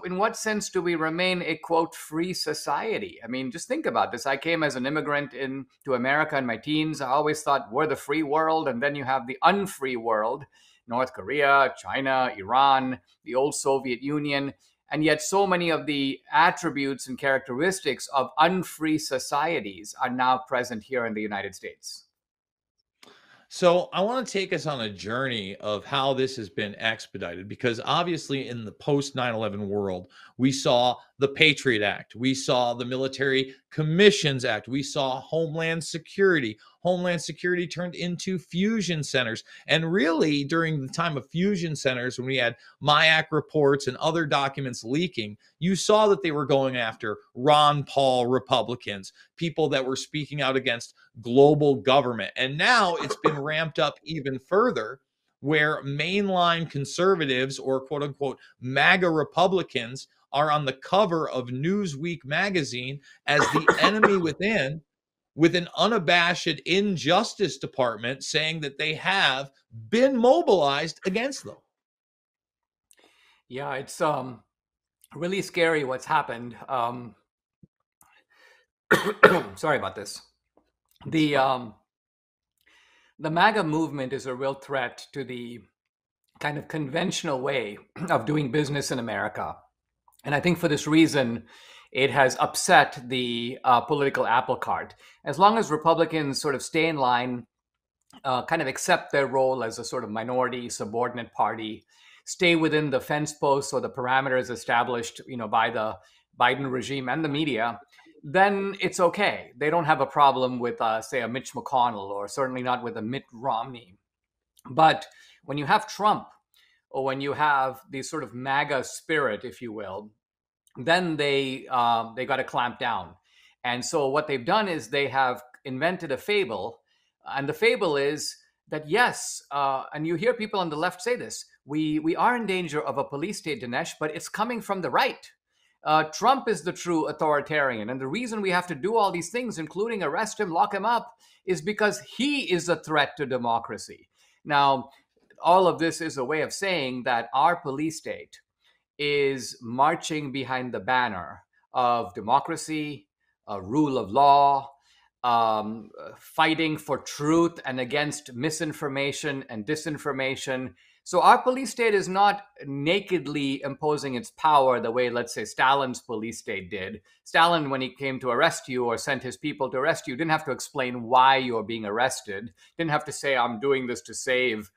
in what sense do we remain a quote free society? I mean, just think about this. I came as an immigrant into America in my teens. I always thought we're the free world, and then you have the unfree world, North Korea, China, Iran, the old Soviet Union. And yet so many of the attributes and characteristics of unfree societies are now present here in the United States. So I want to take us on a journey of how this has been expedited, because obviously in the post 9/11 world, we saw the Patriot Act, we saw the Military Commissions Act, we saw Homeland Security. Homeland Security turned into fusion centers. And really, during the time of fusion centers, when we had MIAC reports and other documents leaking, you saw that they were going after Ron Paul Republicans, people that were speaking out against global government. And now it's been ramped up even further, where mainline conservatives, or quote unquote MAGA Republicans, are on the cover of Newsweek magazine as the enemy within, with an unabashed injustice department saying that they have been mobilized against them. Yeah, it's really scary what's happened. Sorry about this. The MAGA movement is a real threat to the kind of conventional way of doing business in America. And I think for this reason, it has upset the political apple cart. As long as Republicans sort of stay in line, kind of accept their role as a sort of minority subordinate party, stay within the fence posts or the parameters established, by the Biden regime and the media, then it's okay. They don't have a problem with, say, a Mitch McConnell, or certainly not with a Mitt Romney. But when you have Trump, or when you have the sort of MAGA spirit, if you will, then they got to clamp down. And so what they've done is they have invented a fable, and the fable is that yes, and you hear people on the left say this: we are in danger of a police state, Dinesh, but it's coming from the right. Trump is the true authoritarian. And the reason we have to do all these things, including arrest him, lock him up, is because he is a threat to democracy. Now, all of this is a way of saying that our police state is marching behind the banner of democracy, rule of law, fighting for truth and against misinformation and disinformation. So our police state is not nakedly imposing its power the way, let's say, Stalin's police state did. Stalin, when he came to arrest you or sent his people to arrest you, didn't have to explain why you were being arrested. Didn't have to say, I'm doing this to save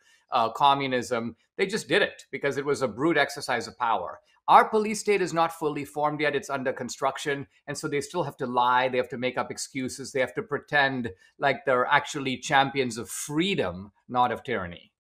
communism. They just did it because it was a brute exercise of power. Our police state is not fully formed yet. It's under construction. And so they still have to lie. They have to make up excuses. They have to pretend like they're actually champions of freedom, not of tyranny.